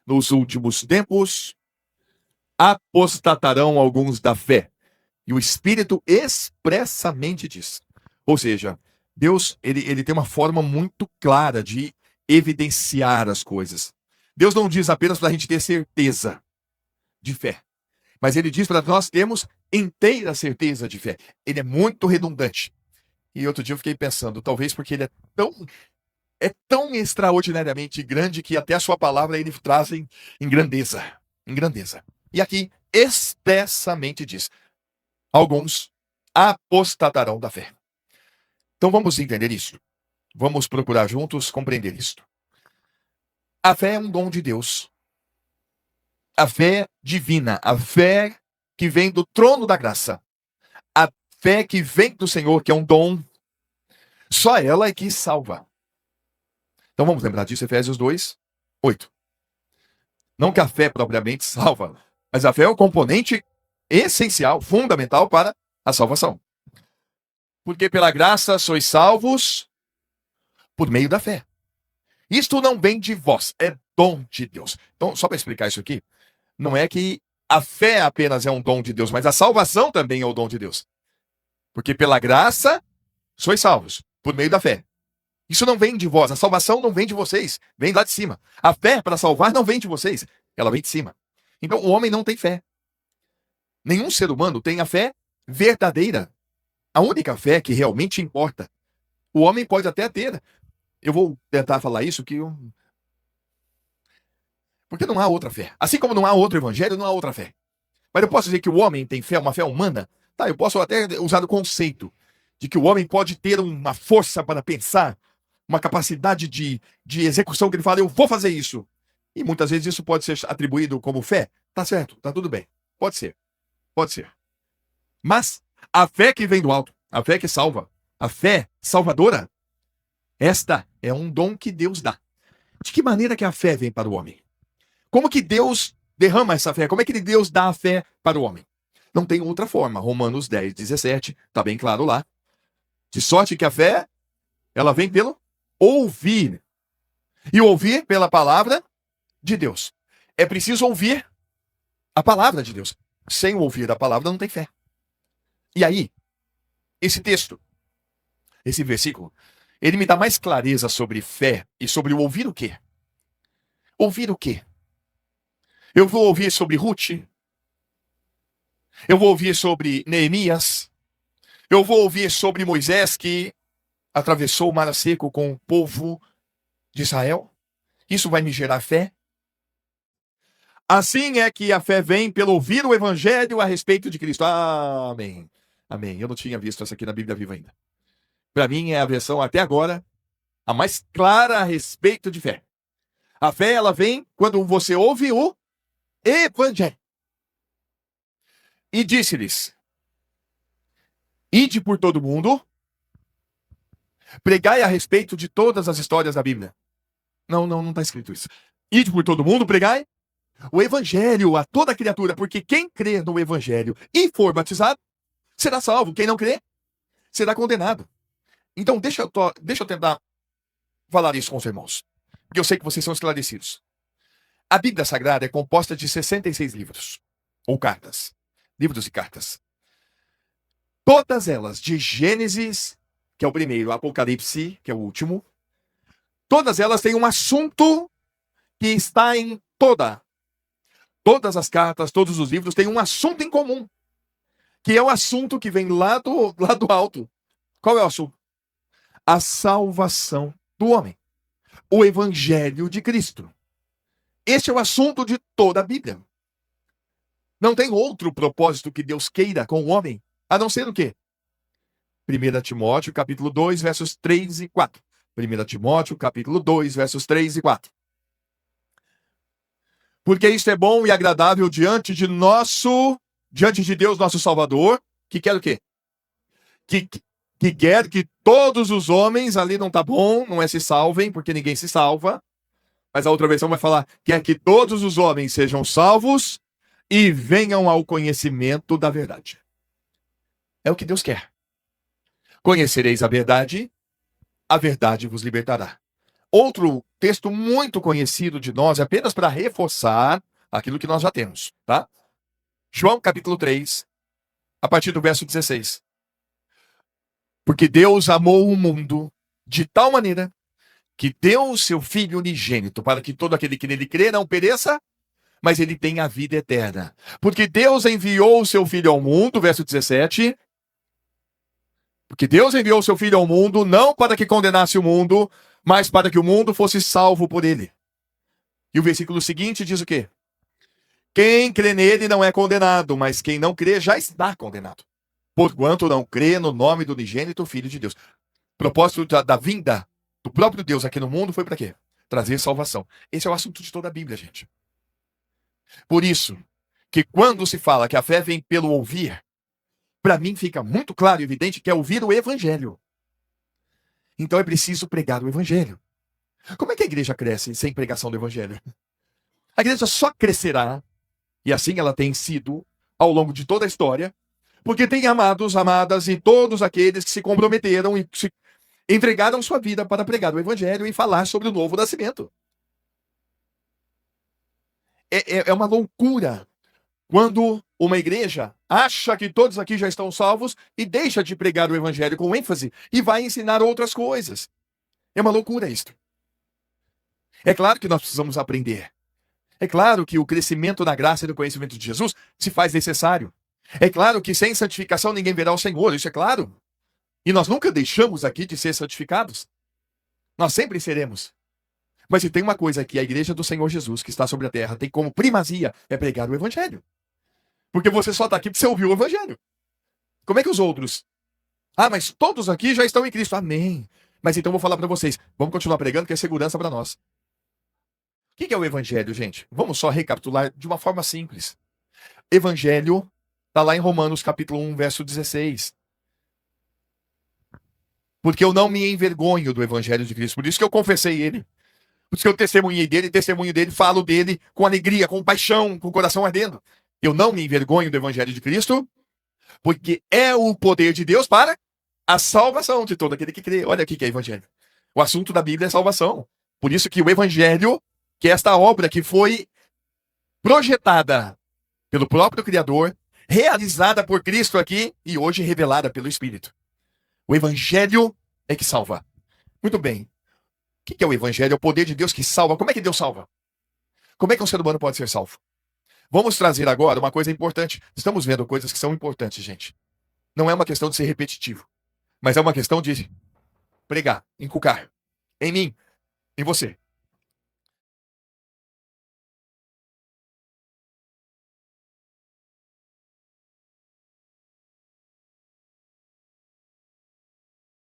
nos últimos tempos apostatarão alguns da fé. E o Espírito expressamente diz. Ou seja, Deus ele tem uma forma muito clara de evidenciar as coisas. Deus não diz apenas para a gente ter certeza de fé, mas ele diz para nós termos inteira certeza de fé. Ele é muito redundante. E outro dia eu fiquei pensando, talvez porque ele é tão extraordinariamente grande que até a sua palavra ele traz em grandeza. Em grandeza. E aqui expressamente diz: alguns apostatarão da fé. Então vamos entender isso. Vamos procurar juntos compreender isto. A fé é um dom de Deus. A fé divina, a fé que vem do trono da graça. A fé que vem do Senhor, que é um dom. Só ela é que salva. Então vamos lembrar disso, Efésios 2, 8. Não que a fé propriamente salva, mas a fé é o componente essencial, fundamental para a salvação. Porque pela graça sois salvos por meio da fé. Isto não vem de vós, é dom de Deus. Então, só para explicar isso aqui, não é que a fé apenas é um dom de Deus, mas a salvação também é o dom de Deus. Porque pela graça sois salvos por meio da fé. Isso não vem de vós, a salvação não vem de vocês, vem lá de cima. A fé para salvar não vem de vocês, ela vem de cima. Então o homem não tem fé. Nenhum ser humano tem a fé verdadeira. A única fé que realmente importa. O homem pode até ter. Eu vou tentar falar isso porque não há outra fé. Assim como não há outro evangelho, não há outra fé. Mas eu posso dizer que o homem tem fé, uma fé humana? Tá, eu posso até usar o conceito de que o homem pode ter uma força para pensar, uma capacidade de execução que ele fala, eu vou fazer isso. E muitas vezes isso pode ser atribuído como fé. Tá certo, tá tudo bem. Pode ser. Pode ser. Mas a fé que vem do alto, a fé que salva, a fé salvadora, esta é um dom que Deus dá. De que maneira que a fé vem para o homem? Como que Deus derrama essa fé? Como é que Deus dá a fé para o homem? Não tem outra forma. Romanos 10, 17, está bem claro lá. De sorte que a fé, ela vem pelo ouvir. E ouvir pela palavra de Deus. É preciso ouvir a palavra de Deus. Sem ouvir a palavra não tem fé. E aí, esse texto, esse versículo, ele me dá mais clareza sobre fé e sobre o ouvir o quê? Ouvir o quê? Eu vou ouvir sobre Ruth. Eu vou ouvir sobre Neemias. Eu vou ouvir sobre Moisés que atravessou o mar seco com o povo de Israel. Isso vai me gerar fé? Assim é que a fé vem pelo ouvir o evangelho a respeito de Cristo. Amém. Amém. Eu não tinha visto essa aqui na Bíblia Viva ainda. Para mim é a versão até agora a mais clara a respeito de fé. A fé, ela vem quando você ouve o evangelho. E disse-lhes: ide por todo mundo, pregai a respeito de todas as histórias da Bíblia. Não está escrito isso. Ide por todo mundo, pregai o evangelho a toda criatura, porque quem crê no evangelho e for batizado, será salvo. Quem não crê, será condenado. Então, deixa eu tentar falar isso com os irmãos, porque eu sei que vocês são esclarecidos. A Bíblia Sagrada é composta de 66 livros, ou cartas, livros e cartas. Todas elas, de Gênesis, que é o primeiro, Apocalipse, que é o último, todas elas têm um assunto que está em todas as cartas, todos os livros têm um assunto em comum, que é o assunto que vem lá do alto. Qual é o assunto? A salvação do homem. O evangelho de Cristo. Este é o assunto de toda a Bíblia. Não tem outro propósito que Deus queira com o homem, a não ser o quê? 1 Timóteo, capítulo 2, versos 3 e 4. 1 Timóteo, capítulo 2, versos 3 e 4. Porque isto é bom e agradável diante de Deus, nosso Salvador, que quer o quê? Que quer que todos os homens, ali não tá bom, não é se salvem, porque ninguém se salva, mas a outra versão vai falar, quer que todos os homens sejam salvos e venham ao conhecimento da verdade. É o que Deus quer. Conhecereis a verdade vos libertará. outro texto muito conhecido de nós, apenas para reforçar aquilo que nós já temos, tá? João capítulo 3, a partir do verso 16. Porque Deus amou o mundo de tal maneira que deu o seu Filho unigênito, para que todo aquele que nele crê não pereça, mas ele tenha a vida eterna. Porque Deus enviou o seu Filho ao mundo, verso 17. Porque Deus enviou o seu Filho ao mundo, não para que condenasse o mundo, mas para que o mundo fosse salvo por ele. E o versículo seguinte diz o quê? Quem crê nele não é condenado, mas quem não crê já está condenado. Porquanto não crê no nome do unigênito Filho de Deus. O propósito da vinda do próprio Deus aqui no mundo foi para quê? Trazer salvação. Esse é o assunto de toda a Bíblia, gente. Por isso, que quando se fala que a fé vem pelo ouvir, para mim fica muito claro e evidente que é ouvir o Evangelho. Então é preciso pregar o Evangelho. Como é que a igreja cresce sem pregação do Evangelho? A igreja só crescerá, e assim ela tem sido ao longo de toda a história, porque tem amados, amadas e todos aqueles que se comprometeram e se entregaram sua vida para pregar o Evangelho e falar sobre o novo nascimento. É uma loucura quando uma igreja acha que todos aqui já estão salvos e deixa de pregar o Evangelho com ênfase e vai ensinar outras coisas. É uma loucura isto. É claro que nós precisamos aprender. É claro que o crescimento na graça e no conhecimento de Jesus se faz necessário. É claro que sem santificação ninguém verá o Senhor, isso é claro. E nós nunca deixamos aqui de ser santificados. Nós sempre seremos. Mas se tem uma coisa que a igreja do Senhor Jesus, que está sobre a terra, tem como primazia, é pregar o Evangelho. Porque você só está aqui porque você ouviu o Evangelho. Como é que os outros? Ah, mas todos aqui já estão em Cristo. Amém. Mas então eu vou falar para vocês. Vamos continuar pregando, que é segurança para nós. O que é o Evangelho, gente? Vamos só recapitular de uma forma simples. Evangelho está lá em Romanos capítulo 1, verso 16. Porque eu não me envergonho do Evangelho de Cristo. Por isso que eu confessei ele. Por isso que eu testemunhei dele, testemunho dele, falo dele com alegria, com paixão, com o coração ardendo. Eu não me envergonho do Evangelho de Cristo, porque é o poder de Deus para a salvação de todo aquele que crê. Olha aqui que é Evangelho. O assunto da Bíblia é salvação. Por isso que o Evangelho, que é esta obra que foi projetada pelo próprio Criador, realizada por Cristo aqui e hoje revelada pelo Espírito. O Evangelho é que salva. Muito bem. O que é o Evangelho? É o poder de Deus que salva. Como é que Deus salva? Como é que um ser humano pode ser salvo? Vamos trazer agora uma coisa importante. Estamos vendo coisas que são importantes, gente. Não é uma questão de ser repetitivo, mas é uma questão de pregar, inculcar em mim, em você.